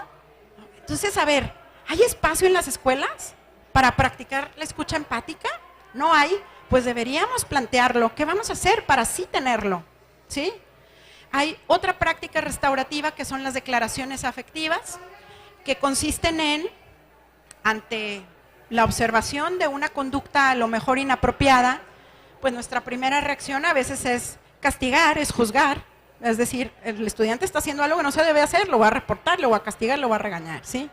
Entonces, a ver, ¿hay espacio en las escuelas para practicar la escucha empática? ¿No hay? Pues deberíamos plantearlo. ¿Qué vamos a hacer para sí tenerlo? ¿Sí? Hay otra práctica restaurativa que son las declaraciones afectivas, que consisten en, ante la observación de una conducta a lo mejor inapropiada, pues nuestra primera reacción a veces es castigar, es juzgar. Es decir, el estudiante está haciendo algo que no se debe hacer, lo va a reportar, lo va a castigar, lo va a regañar, ¿sí?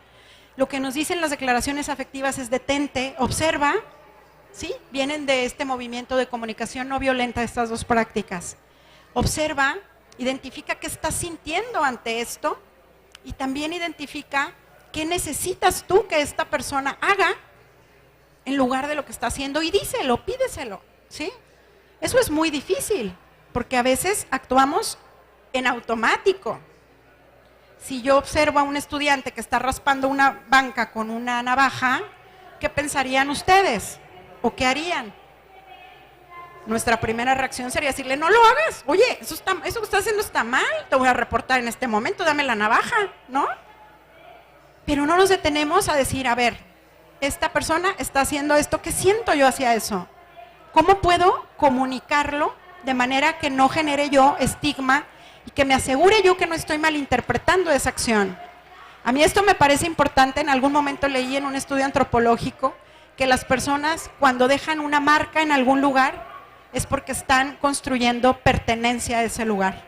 Lo que nos dicen las declaraciones afectivas es detente, observa, ¿sí? Vienen de este movimiento de comunicación no violenta, estas dos prácticas. Observa, identifica qué estás sintiendo ante esto y también identifica qué necesitas tú que esta persona haga en lugar de lo que está haciendo y díselo, pídeselo, ¿sí? Eso es muy difícil porque a veces actuamos en automático. Si yo observo a un estudiante que está raspando una banca con una navaja, ¿qué pensarían ustedes? ¿O qué harían? Nuestra primera reacción sería decirle, no lo hagas, oye, eso que estás haciendo está mal, te voy a reportar en este momento, dame la navaja, ¿no? Pero no nos detenemos a decir, a ver, esta persona está haciendo esto, ¿qué siento yo hacia eso? ¿Cómo puedo comunicarlo de manera que no genere yo estigma y que me asegure yo que no estoy malinterpretando esa acción? A mí esto me parece importante. En algún momento leí en un estudio antropológico que las personas cuando dejan una marca en algún lugar es porque están construyendo pertenencia a ese lugar.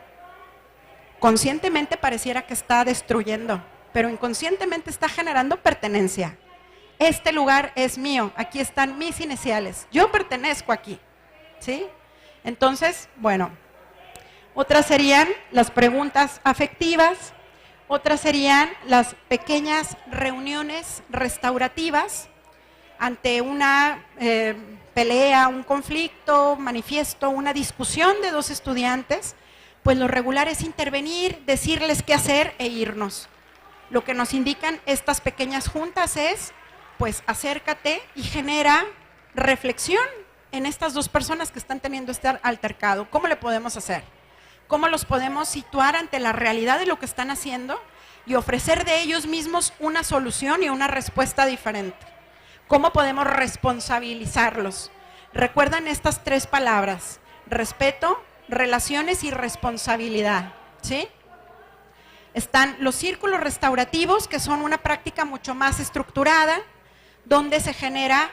Conscientemente pareciera que está destruyendo, pero inconscientemente está generando pertenencia. Este lugar es mío, aquí están mis iniciales, yo pertenezco aquí, ¿sí? Entonces, bueno, otras serían las preguntas afectivas, otras serían las pequeñas reuniones restaurativas ante una pelea, un conflicto, manifiesto, una discusión de dos estudiantes, pues lo regular es intervenir, decirles qué hacer e irnos. Lo que nos indican estas pequeñas juntas es, pues acércate y genera reflexión en estas dos personas que están teniendo este altercado. ¿Cómo le podemos hacer? ¿Cómo los podemos situar ante la realidad de lo que están haciendo y ofrecer de ellos mismos una solución y una respuesta diferente. ¿Cómo podemos responsabilizarlos? Recuerdan estas 3 palabras: respeto, relaciones y responsabilidad, ¿sí? Están los círculos restaurativos, que son una práctica mucho más estructurada, donde se genera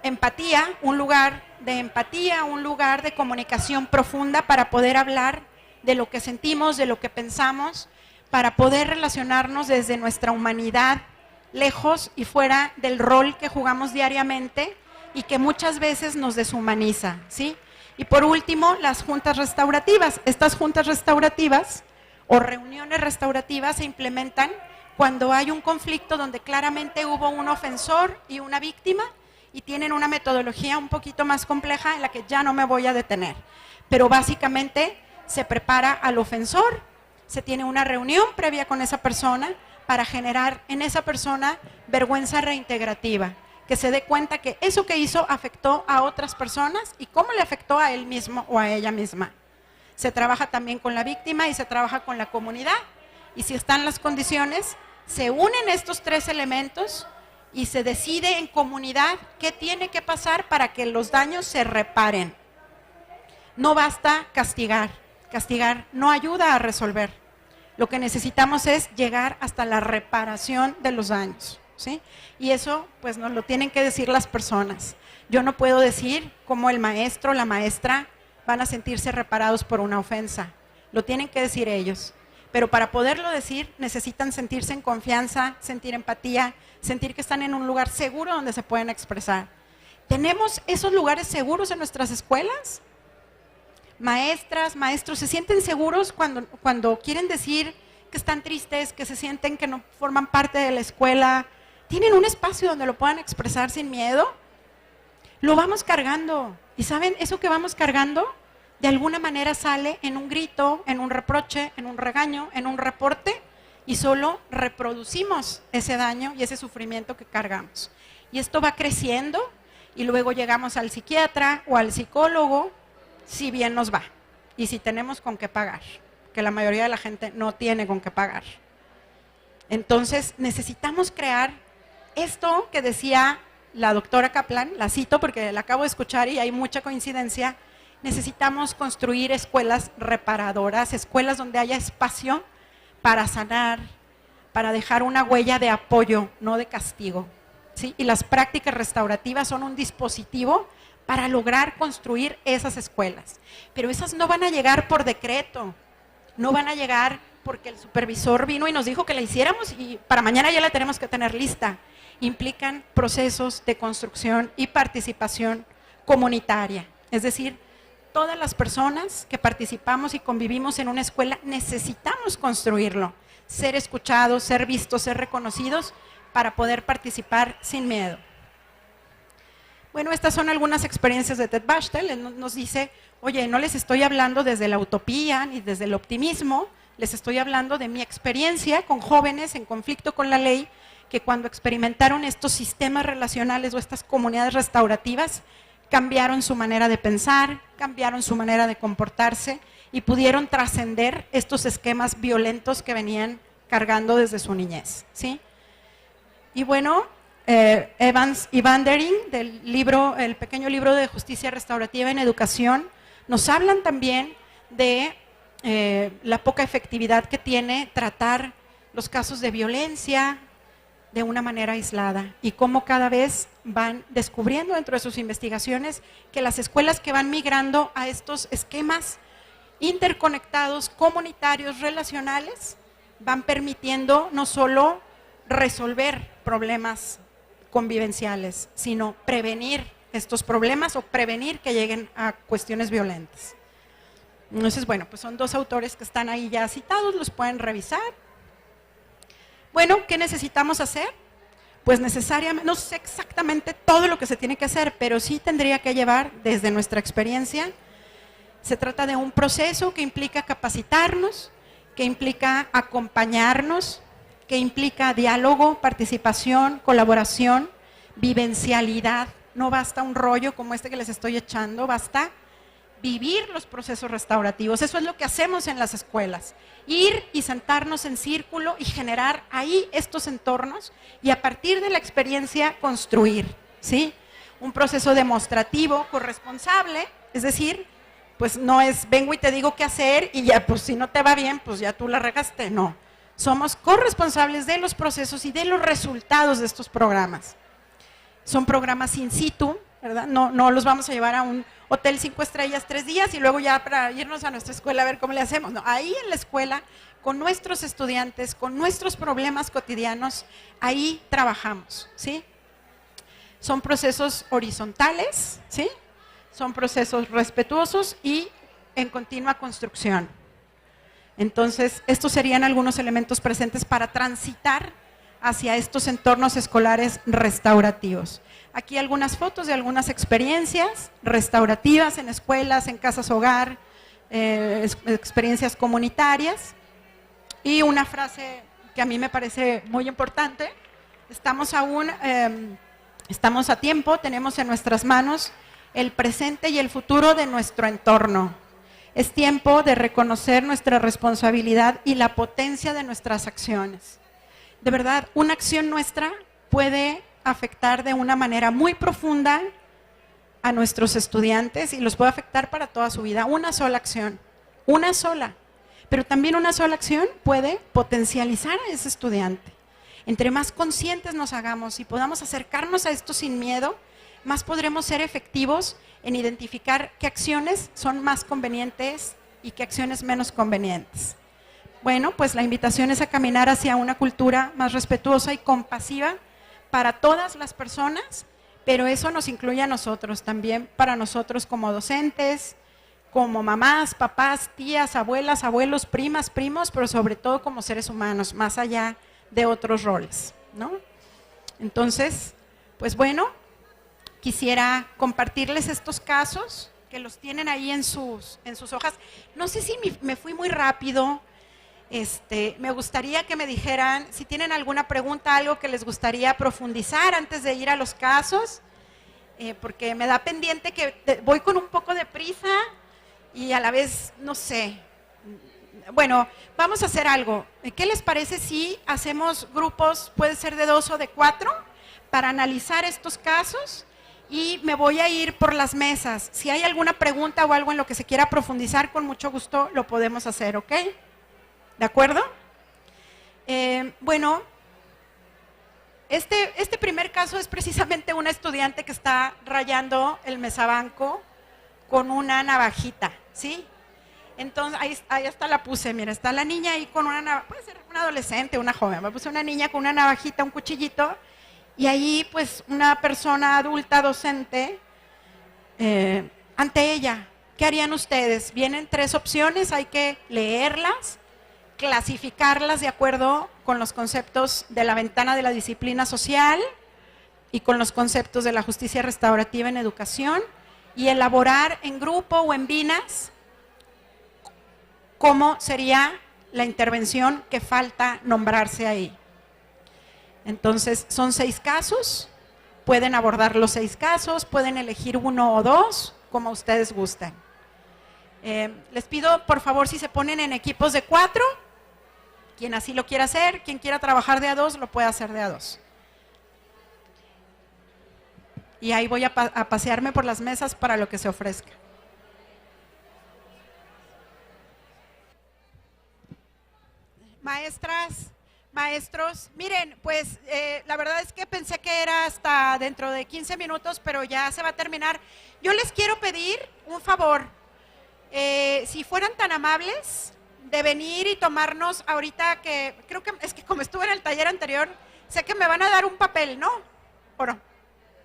empatía, un lugar de empatía, un lugar de comunicación profunda para poder hablar de lo que sentimos, de lo que pensamos, para poder relacionarnos desde nuestra humanidad, lejos y fuera del rol que jugamos diariamente y que muchas veces nos deshumaniza, ¿sí? Y por último, las juntas restaurativas. Estas juntas restaurativas o reuniones restaurativas se implementan cuando hay un conflicto donde claramente hubo un ofensor y una víctima y tienen una metodología un poquito más compleja en la que ya no me voy a detener. Pero básicamente se prepara al ofensor, se tiene una reunión previa con esa persona para generar en esa persona vergüenza reintegrativa, que se dé cuenta que eso que hizo afectó a otras personas y cómo le afectó a él mismo o a ella misma. Se trabaja también con la víctima y se trabaja con la comunidad. Y si están las condiciones, se unen estos 3 elementos y se decide en comunidad qué tiene que pasar para que los daños se reparen. No basta castigar. Castigar no ayuda a resolver. Lo que necesitamos es llegar hasta la reparación de los daños, ¿sí? Y eso pues nos lo tienen que decir las personas. Yo no puedo decir cómo el maestro o la maestra van a sentirse reparados por una ofensa. Lo tienen que decir ellos. Pero para poderlo decir necesitan sentirse en confianza, sentir empatía, sentir que están en un lugar seguro donde se pueden expresar. ¿Tenemos esos lugares seguros en nuestras escuelas? Maestras, maestros, ¿se sienten seguros cuando quieren decir que están tristes, que se sienten que no forman parte de la escuela? ¿Tienen un espacio donde lo puedan expresar sin miedo? Lo vamos cargando. ¿Y saben? Eso que vamos cargando, de alguna manera sale en un grito, en un reproche, en un regaño, en un reporte, y solo reproducimos ese daño y ese sufrimiento que cargamos. Y esto va creciendo y luego llegamos al psiquiatra o al psicólogo, si bien nos va y si tenemos con qué pagar, que la mayoría de la gente no tiene con qué pagar. Entonces necesitamos crear esto que decía la doctora Kaplan, la cito porque la acabo de escuchar y hay mucha coincidencia. Necesitamos construir escuelas reparadoras, escuelas donde haya espacio para sanar, para dejar una huella de apoyo, no de castigo, ¿sí? Y las prácticas restaurativas son un dispositivo para lograr construir esas escuelas. Pero esas no van a llegar por decreto, no van a llegar porque el supervisor vino y nos dijo que la hiciéramos y para mañana ya la tenemos que tener lista. Implican procesos de construcción y participación comunitaria. Es decir, todas las personas que participamos y convivimos en una escuela necesitamos construirlo, ser escuchados, ser vistos, ser reconocidos para poder participar sin miedo. Bueno, estas son algunas experiencias de Ted Bachtel. Él nos dice, oye, no les estoy hablando desde la utopía ni desde el optimismo, les estoy hablando de mi experiencia con jóvenes en conflicto con la ley, que cuando experimentaron estos sistemas relacionales o estas comunidades restaurativas, cambiaron su manera de pensar, cambiaron su manera de comportarse y pudieron trascender estos esquemas violentos que venían cargando desde su niñez, ¿sí? Y bueno, Evans y Vandering, del libro, el pequeño libro de Justicia Restaurativa en Educación, nos hablan también de la poca efectividad que tiene tratar los casos de violencia de una manera aislada y cómo cada vez van descubriendo dentro de sus investigaciones que las escuelas que van migrando a estos esquemas interconectados, comunitarios, relacionales, van permitiendo no solo resolver problemas convivenciales, sino prevenir estos problemas o prevenir que lleguen a cuestiones violentas. Entonces, bueno, pues son 2 autores que están ahí ya citados, los pueden revisar. Bueno, ¿qué necesitamos hacer? Pues necesariamente, no sé exactamente todo lo que se tiene que hacer, pero sí tendría que llevar desde nuestra experiencia. Se trata de un proceso que implica capacitarnos, que implica acompañarnos, que implica diálogo, participación, colaboración, vivencialidad. No basta un rollo como este que les estoy echando, basta vivir los procesos restaurativos. Eso es lo que hacemos en las escuelas. Ir y sentarnos en círculo y generar ahí estos entornos y a partir de la experiencia construir, ¿sí? Un proceso demostrativo, corresponsable, es decir, pues no es vengo y te digo qué hacer y ya, pues si no te va bien, pues ya tú la regaste, no. Somos corresponsables de los procesos y de los resultados de estos programas. Son programas in situ, ¿verdad? No los vamos a llevar a un hotel 5 estrellas 3 días y luego ya para irnos a nuestra escuela a ver cómo le hacemos. No, ahí en la escuela, con nuestros estudiantes, con nuestros problemas cotidianos, ahí trabajamos, ¿sí? Son procesos horizontales, ¿sí? Son procesos respetuosos y en continua construcción. Entonces, estos serían algunos elementos presentes para transitar hacia estos entornos escolares restaurativos. Aquí algunas fotos de algunas experiencias restaurativas en escuelas, en casas hogar, experiencias comunitarias. Y una frase que a mí me parece muy importante, estamos a tiempo, tenemos en nuestras manos el presente y el futuro de nuestro entorno. Es tiempo de reconocer nuestra responsabilidad y la potencia de nuestras acciones. De verdad, una acción nuestra puede afectar de una manera muy profunda a nuestros estudiantes y los puede afectar para toda su vida. Una sola acción, una sola. Pero también una sola acción puede potencializar a ese estudiante. Entre más conscientes nos hagamos y podamos acercarnos a esto sin miedo, más podremos ser efectivos en identificar qué acciones son más convenientes y qué acciones menos convenientes. Bueno, pues la invitación es a caminar hacia una cultura más respetuosa y compasiva para todas las personas, pero eso nos incluye a nosotros también, para nosotros como docentes, como mamás, papás, tías, abuelas, abuelos, primas, primos, pero sobre todo como seres humanos, más allá de otros roles, ¿no? Entonces, pues bueno, quisiera compartirles estos casos que los tienen ahí en sus hojas. No sé si me fui muy rápido. Me gustaría que me dijeran si tienen alguna pregunta, algo que les gustaría profundizar antes de ir a los casos, porque me da pendiente que voy con un poco de prisa y a la vez, no sé. Bueno, vamos a hacer algo. ¿Qué les parece si hacemos grupos, puede ser de 2 o de 4, para analizar estos casos? Y me voy a ir por las mesas. Si hay alguna pregunta o algo en lo que se quiera profundizar, con mucho gusto lo podemos hacer, ¿ok? ¿De acuerdo? Bueno, este primer caso es precisamente una estudiante que está rayando el mesabanco con una navajita, ¿sí? Entonces, ahí hasta la puse, mira, está la niña ahí con una navajita, puede ser una adolescente, una joven, me puse una niña con una navajita, un cuchillito, y ahí pues una persona adulta docente ante ella. ¿Qué harían ustedes? Vienen 3 opciones, hay que leerlas, clasificarlas de acuerdo con los conceptos de la ventana de la disciplina social y con los conceptos de la justicia restaurativa en educación y elaborar en grupo o en binas cómo sería la intervención que falta nombrarse ahí. Entonces, son 6 casos, pueden abordar los 6 casos, pueden elegir 1 o 2, como ustedes gusten. Les pido, por favor, si se ponen en equipos de 4, quien así lo quiera hacer, quien quiera trabajar de a 2, lo puede hacer de a 2. Y ahí voy a pasearme por las mesas para lo que se ofrezca. Maestras, maestros, miren, pues la verdad es que pensé que era hasta dentro de 15 minutos, pero ya se va a terminar. Yo les quiero pedir un favor, si fueran tan amables de venir y tomarnos ahorita, que creo que es que como estuve en el taller anterior, sé que me van a dar un papel, ¿no? ¿O no?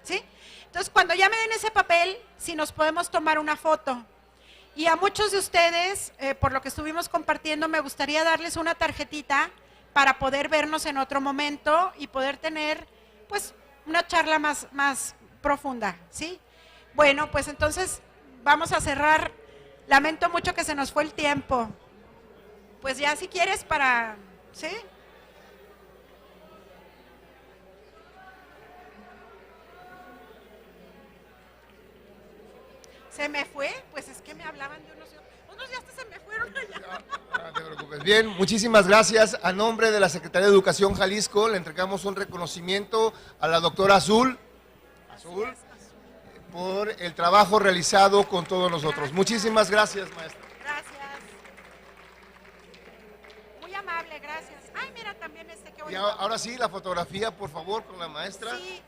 ¿Sí? Entonces, cuando ya me den ese papel, si nos podemos tomar una foto. Y a muchos de ustedes, por lo que estuvimos compartiendo, me gustaría darles una tarjetita para poder vernos en otro momento y poder tener, pues, una charla más profunda, ¿sí? Bueno, pues entonces vamos a cerrar. Lamento mucho que se nos fue el tiempo. Pues ya si quieres para, ¿sí? Se me fue, pues es que me hablaban de unos ya hasta se me fueron allá. No te preocupes. Bien, muchísimas gracias. A nombre de la Secretaría de Educación Jalisco, le entregamos un reconocimiento a la doctora Azul por el trabajo realizado con todos nosotros. Muchísimas gracias, maestra. Gracias. Muy amable, gracias. Ay, mira, también que voy Y ahora sí, la fotografía, por favor, con la maestra. Sí.